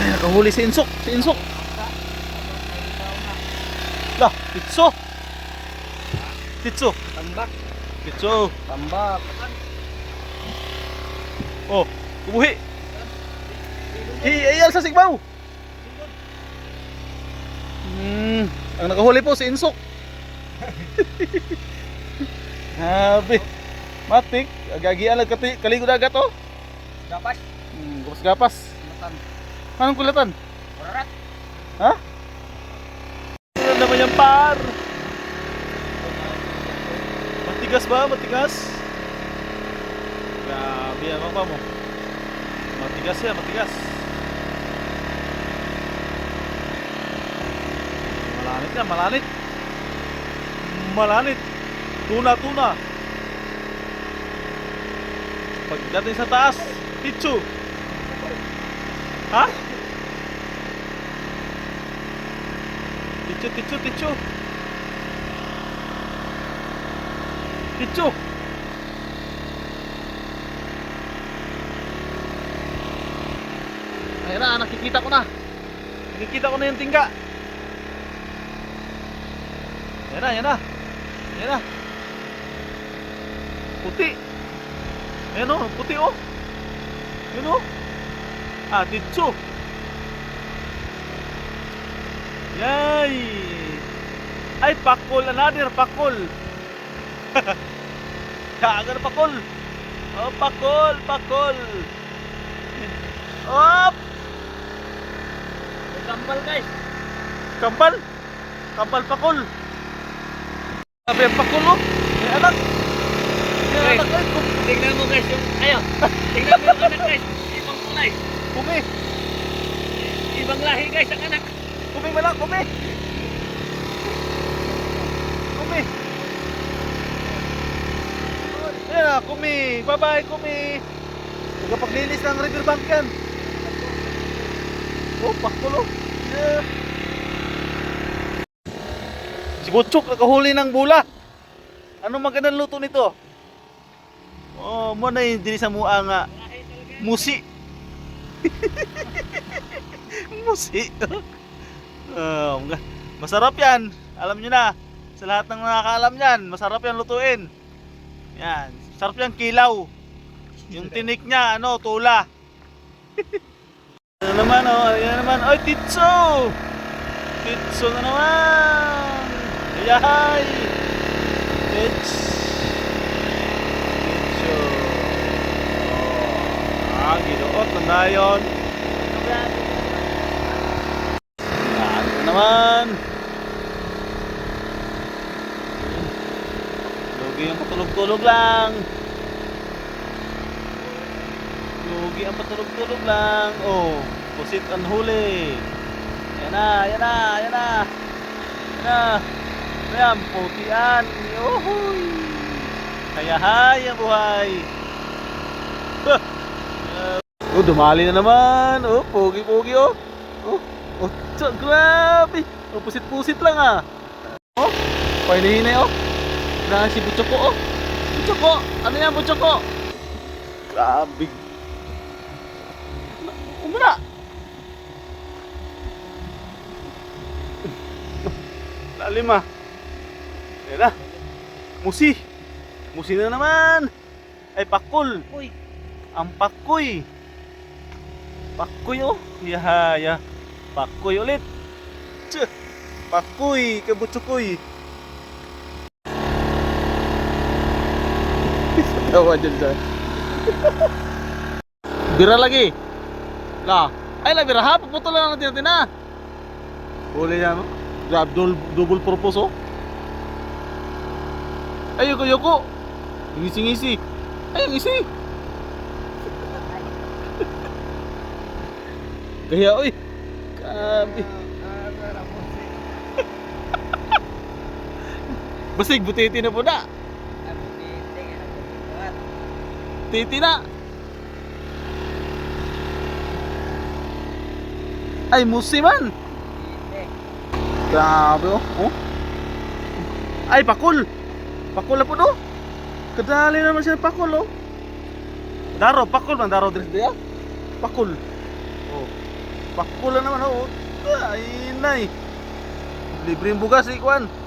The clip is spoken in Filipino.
Ay, nakahuli si Insok. Si Insok. Lah, Titso. Titso. Tambak. Titso. Tambak. Oh, kubuhi. Iyal sa sigbaw. Ang nakahuli po si Insok. Grabe. Matik, agagian lang kaligo dagat oh. Dapat. Gapas. Matan. Anong kulatan? Orarat. Ha? Ano naman yan par? Matigas ba? Matigas? Grabe yan pa mo. Matigas yan, matigas. Malanit yan, malanit. Malanit. Tuna, tuna. Pagdating sa taas, Titsu. Ha? Titsu, Titsu, Titsu. Titsu. Ayun na, nakikita ko na. Nakikita ko na yung tingga. Yan na, yan na. Yan na. Puti. Ayan o, puti o. Yan o. Ah, Titsu. Yay. Ay, pakol. Another pakol. Kagan pakol. Oh, pakol, pakol. Op. Kambal guys. Kampal. Kampal pakol. Sabi ang pakol o. May anak. May anak ay. Tingnan mo guys yung ayo. Tingnan mo yung anak guys. Ibang kulay. Kumi. Ibang lahi guys ang anak. Kumi malak, kumi. Kumi. Ayan na, kumi. Bye-bye, kumi. Tagapaglinis ng riverbank yan. Oh, pakulo. Yeah. Si Butchok nakahuli ng bula. Ano magandang luto nito? Oh, mo na yung dili sa mua nga musi. Musi. Masarap yan. Alam nyo na. Sa lahat ng nakakaalam yan, masarap yan lutuin. Yan. Sarap yan kilaw. Yung tinik niya, ano, tula. Ano naman, oh. Ayan naman. Ay, Titso! Titso na naman. Yahay! Titso. Titso. Oh. Ah, ginuot. Tanda yun. Yan naman. Lugi ang patulog-tulog lang. Lugi ang patulog-tulog lang. Oh, pusit ang huli. Yan na, yan na, yan na. Yan na. Ayan, putian. Yuhuy. Hayahay ang buhay. Oh, dumali na naman. Oh, pogi-pogi oh. Oh, oh, grabe. Oh, pusit-pusit lang ah. Oh, painihinay oh. Grabe si Butchoko oh. Butchoko, ano yan Butchoko? Grabe. Umara. Lalim ah. Ayan na. Musi. Musi na naman. Ay, pakul. Uy. Ang pakoy. Pakoy oh. Yahaya. Pakoy ulit. Tsuh. Pakoy. Kabutsukoy. Tawa dyan sa. Bira lagi. Lah. Ay lah bira ha. Puputol lang natin natin ha. Huli yan no. Grab double purpose oh. Ay yoko. Ngisi-ngisi. Ay ngisi. Kaya oy. Grabe. Basig butiti na po na. Titi na. Ay musi man. Grabe oh. Oh. Ay pakul. Pakul na po no. Kadali naman siya pakul oh. Daro, pakul man daro diri dia. Pakul. Oh. Pakpula naman oh. Ay nay. Libreng bugas si Kwan.